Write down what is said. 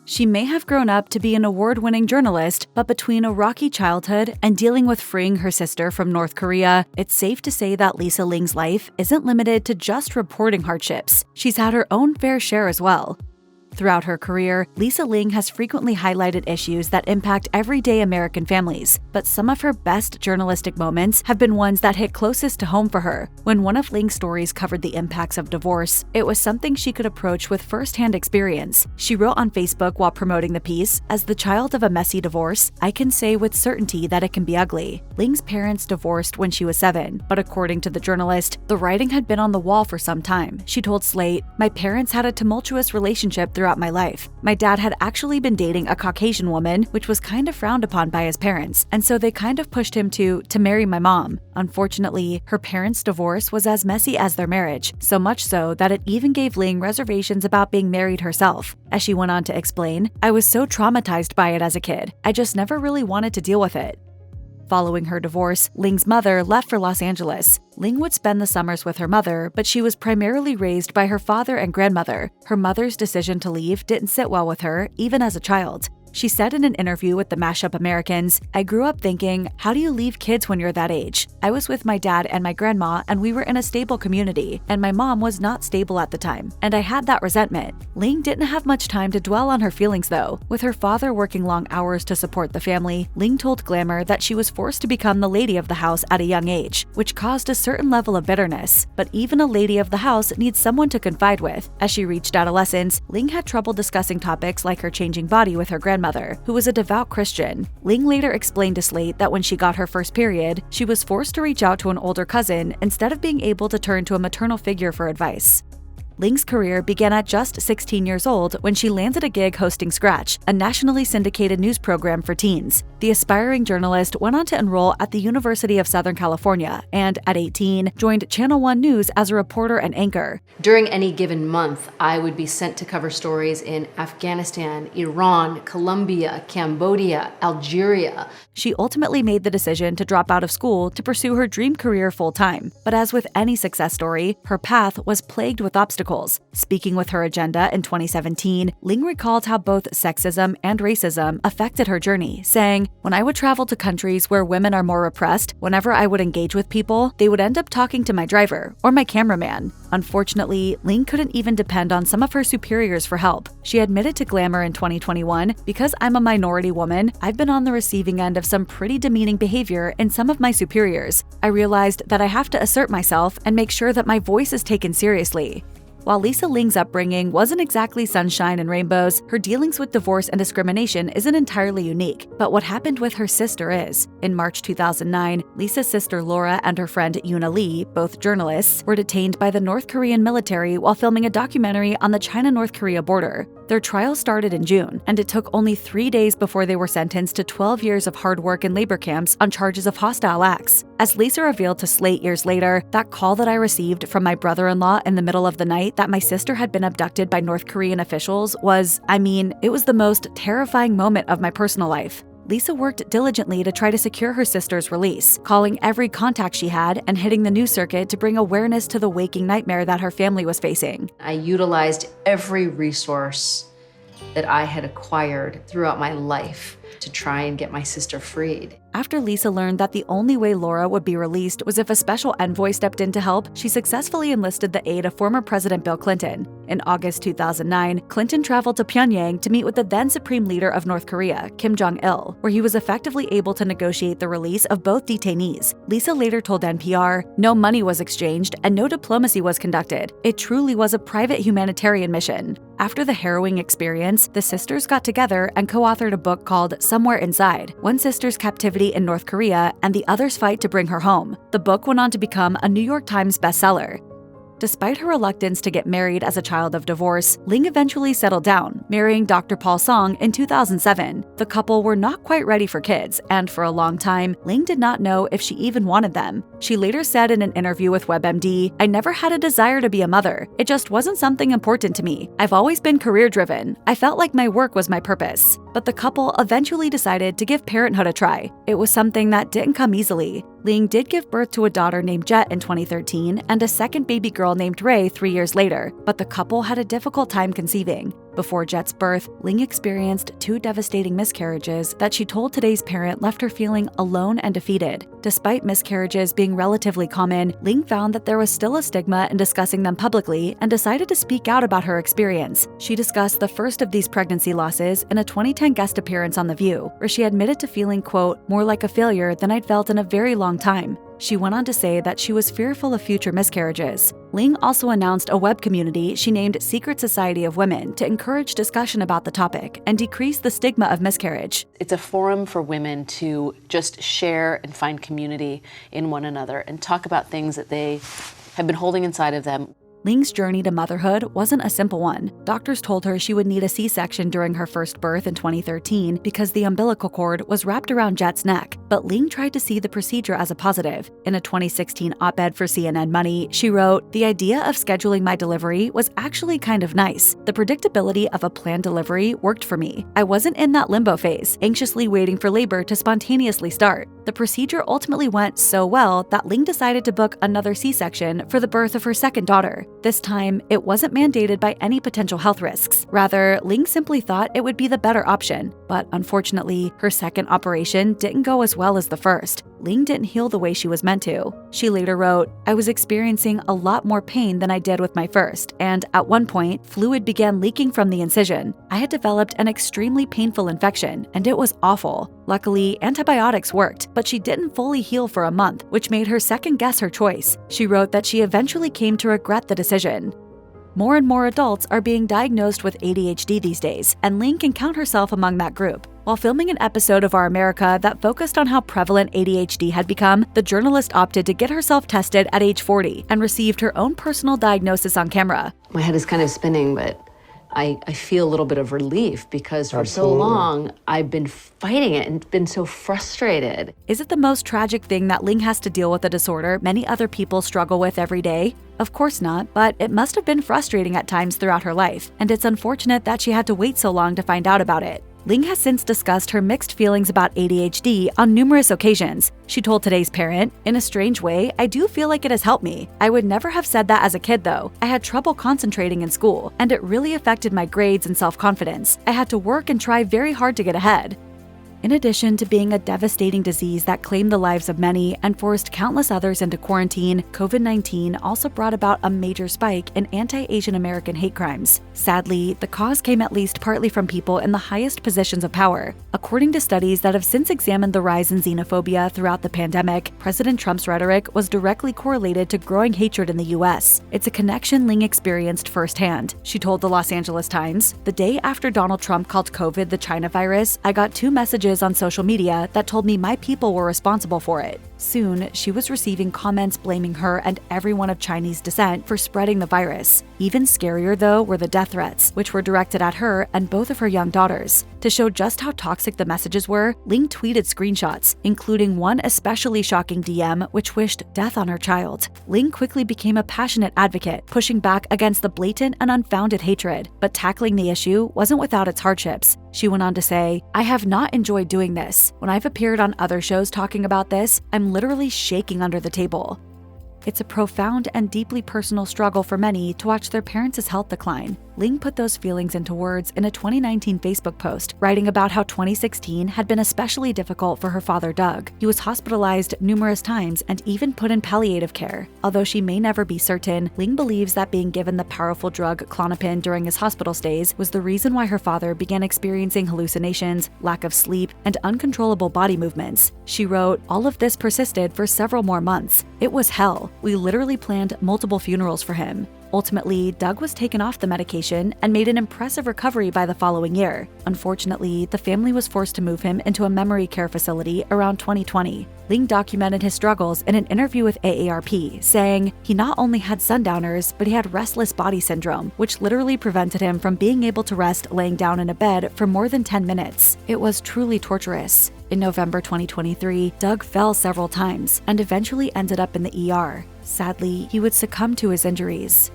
She may have grown up to be an award-winning journalist, but between a rocky childhood and dealing with freeing her sister from North Korea, it's safe to say that Lisa Ling's life isn't limited to just reporting hardships. She's had her own fair share as well. Throughout her career, Lisa Ling has frequently highlighted issues that impact everyday American families, but some of her best journalistic moments have been ones that hit closest to home for her. When one of Ling's stories covered the impacts of divorce, it was something she could approach with first-hand experience. She wrote on Facebook while promoting the piece, "As the child of a messy divorce, I can say with certainty that it can be ugly." Ling's parents divorced when she was 7, but according to the journalist, the writing had been on the wall for some time. She told Slate, "My parents had a tumultuous relationship throughout my life. My dad had actually been dating a Caucasian woman, which was kind of frowned upon by his parents, and so they kind of pushed him to marry my mom." Unfortunately, her parents' divorce was as messy as their marriage, so much so that it even gave Ling reservations about being married herself. As she went on to explain, "I was so traumatized by it as a kid. I just never really wanted to deal with it." Following her divorce, Ling's mother left for Los Angeles. Ling would spend the summers with her mother, but she was primarily raised by her father and grandmother. Her mother's decision to leave didn't sit well with her, even as a child. She said in an interview with the Mashup Americans, "I grew up thinking, how do you leave kids when you're that age? I was with my dad and my grandma, and we were in a stable community, and my mom was not stable at the time, and I had that resentment." Ling didn't have much time to dwell on her feelings though. With her father working long hours to support the family, Ling told Glamour that she was forced to become the lady of the house at a young age, which caused a certain level of bitterness. But even a lady of the house needs someone to confide with. As she reached adolescence, Ling had trouble discussing topics like her changing body with her grandmother, who was a devout Christian. Ling later explained to Slate that when she got her first period, she was forced to reach out to an older cousin instead of being able to turn to a maternal figure for advice. Ling's career began at just 16 years old when she landed a gig hosting Scratch, a nationally syndicated news program for teens. The aspiring journalist went on to enroll at the University of Southern California and, at 18, joined Channel One News as a reporter and anchor. During any given month, I would be sent to cover stories in Afghanistan, Iran, Colombia, Cambodia, Algeria. She ultimately made the decision to drop out of school to pursue her dream career full-time. But as with any success story, her path was plagued with obstacles. Speaking with her agenda in 2017, Ling recalled how both sexism and racism affected her journey, saying, "When I would travel to countries where women are more repressed, whenever I would engage with people, they would end up talking to my driver or my cameraman." Unfortunately, Ling couldn't even depend on some of her superiors for help. She admitted to Glamour in 2021, "Because I'm a minority woman, I've been on the receiving end of some pretty demeaning behavior in some of my superiors. I realized that I have to assert myself and make sure that my voice is taken seriously." While Lisa Ling's upbringing wasn't exactly sunshine and rainbows, her dealings with divorce and discrimination isn't entirely unique. But what happened with her sister is. In March 2009, Lisa's sister Laura and her friend Yuna Lee, both journalists, were detained by the North Korean military while filming a documentary on the China-North Korea border. Their trial started in June, and it took only 3 days before they were sentenced to 12 years of hard work in labor camps on charges of hostile acts. As Lisa revealed to Slate years later, "That call that I received from my brother-in-law in the middle of the night that my sister had been abducted by North Korean officials was, it was the most terrifying moment of my personal life." Lisa worked diligently to try to secure her sister's release, calling every contact she had and hitting the news circuit to bring awareness to the waking nightmare that her family was facing. I utilized every resource that I had acquired throughout my life to try and get my sister freed. After Lisa learned that the only way Laura would be released was if a special envoy stepped in to help, she successfully enlisted the aid of former President Bill Clinton. In August 2009, Clinton traveled to Pyongyang to meet with the then Supreme Leader of North Korea, Kim Jong-il, where he was effectively able to negotiate the release of both detainees. Lisa later told NPR, "No money was exchanged and no diplomacy was conducted. It truly was a private humanitarian mission." After the harrowing experience, the sisters got together and co-authored a book called Somewhere Inside: One Sister's Captivity in North Korea and the Other's Fight to Bring Her Home. The book went on to become a New York Times bestseller. Despite her reluctance to get married as a child of divorce, Ling eventually settled down, marrying Dr. Paul Song in 2007. The couple were not quite ready for kids, and for a long time, Ling did not know if she even wanted them. She later said in an interview with WebMD, "I never had a desire to be a mother. It just wasn't something important to me. I've always been career-driven. I felt like my work was my purpose." But the couple eventually decided to give parenthood a try. It was something that didn't come easily. Ling did give birth to a daughter named Jet in 2013 and a second baby girl named Ray 3 years later, but the couple had a difficult time conceiving. Before Jet's birth, Ling experienced 2 devastating miscarriages that she told Today's Parent left her feeling alone and defeated. Despite miscarriages being relatively common, Ling found that there was still a stigma in discussing them publicly and decided to speak out about her experience. She discussed the first of these pregnancy losses in a 2010 guest appearance on The View, where she admitted to feeling, quote, more like a failure than I'd felt in a very long time. She went on to say that she was fearful of future miscarriages. Ling also announced a web community she named Secret Society of Women to encourage discussion about the topic and decrease the stigma of miscarriage. It's a forum for women to just share and find community in one another and talk about things that they have been holding inside of them. Ling's journey to motherhood wasn't a simple one. Doctors told her she would need a C-section during her first birth in 2013 because the umbilical cord was wrapped around Jet's neck, but Ling tried to see the procedure as a positive. In a 2016 op-ed for CNN Money, she wrote, "The idea of scheduling my delivery was actually kind of nice. The predictability of a planned delivery worked for me. I wasn't in that limbo phase, anxiously waiting for labor to spontaneously start." The procedure ultimately went so well that Ling decided to book another C-section for the birth of her second daughter. This time, it wasn't mandated by any potential health risks. Rather, Ling simply thought it would be the better option. But unfortunately, her second operation didn't go as well as the first. Ling didn't heal the way she was meant to. She later wrote, "I was experiencing a lot more pain than I did with my first, and at one point, fluid began leaking from the incision. I had developed an extremely painful infection, and it was awful. Luckily, antibiotics worked, but she didn't fully heal for a month, which made her second guess her choice." She wrote that she eventually came to regret the decision. More and more adults are being diagnosed with ADHD these days, and Ling can count herself among that group. While filming an episode of Our America that focused on how prevalent ADHD had become, the journalist opted to get herself tested at age 40 and received her own personal diagnosis on camera. My head is kind of spinning, but I feel a little bit of relief because for so long, I've been fighting it and been so frustrated. Is it the most tragic thing that Ling has to deal with a disorder many other people struggle with every day? Of course not, but it must have been frustrating at times throughout her life, and it's unfortunate that she had to wait so long to find out about it. Ling has since discussed her mixed feelings about ADHD on numerous occasions. She told Today's Parent, "In a strange way, I do feel like it has helped me. I would never have said that as a kid though. I had trouble concentrating in school, and it really affected my grades and self-confidence. I had to work and try very hard to get ahead." In addition to being a devastating disease that claimed the lives of many and forced countless others into quarantine, COVID-19 also brought about a major spike in anti-Asian American hate crimes. Sadly, the cause came at least partly from people in the highest positions of power. According to studies that have since examined the rise in xenophobia throughout the pandemic, President Trump's rhetoric was directly correlated to growing hatred in the US. It's a connection Ling experienced firsthand. She told the Los Angeles Times, "The day after Donald Trump called COVID the China virus, I got 2 messages on social media that told me my people were responsible for it." Soon, she was receiving comments blaming her and everyone of Chinese descent for spreading the virus. Even scarier, though, were the death threats, which were directed at her and both of her young daughters. To show just how toxic the messages were, Ling tweeted screenshots, including one especially shocking DM which wished death on her child. Ling quickly became a passionate advocate, pushing back against the blatant and unfounded hatred. But tackling the issue wasn't without its hardships. She went on to say, "I have not enjoyed doing this. When I've appeared on other shows talking about this, I'm literally shaking under the table." It's a profound and deeply personal struggle for many to watch their parents' health decline. Ling put those feelings into words in a 2019 Facebook post, writing about how 2016 had been especially difficult for her father, Doug. He was hospitalized numerous times and even put in palliative care. Although she may never be certain, Ling believes that being given the powerful drug Klonopin during his hospital stays was the reason why her father began experiencing hallucinations, lack of sleep, and uncontrollable body movements. She wrote, "All of this persisted for several more months. It was hell. We literally planned multiple funerals for him." Ultimately, Doug was taken off the medication and made an impressive recovery by the following year. Unfortunately, the family was forced to move him into a memory care facility around 2020. Ling documented his struggles in an interview with AARP, saying he not only had sundowners, but he had restless body syndrome, which literally prevented him from being able to rest laying down in a bed for more than 10 minutes. It was truly torturous. In November 2023, Doug fell several times and eventually ended up in the ER. Sadly, he would succumb to his injuries.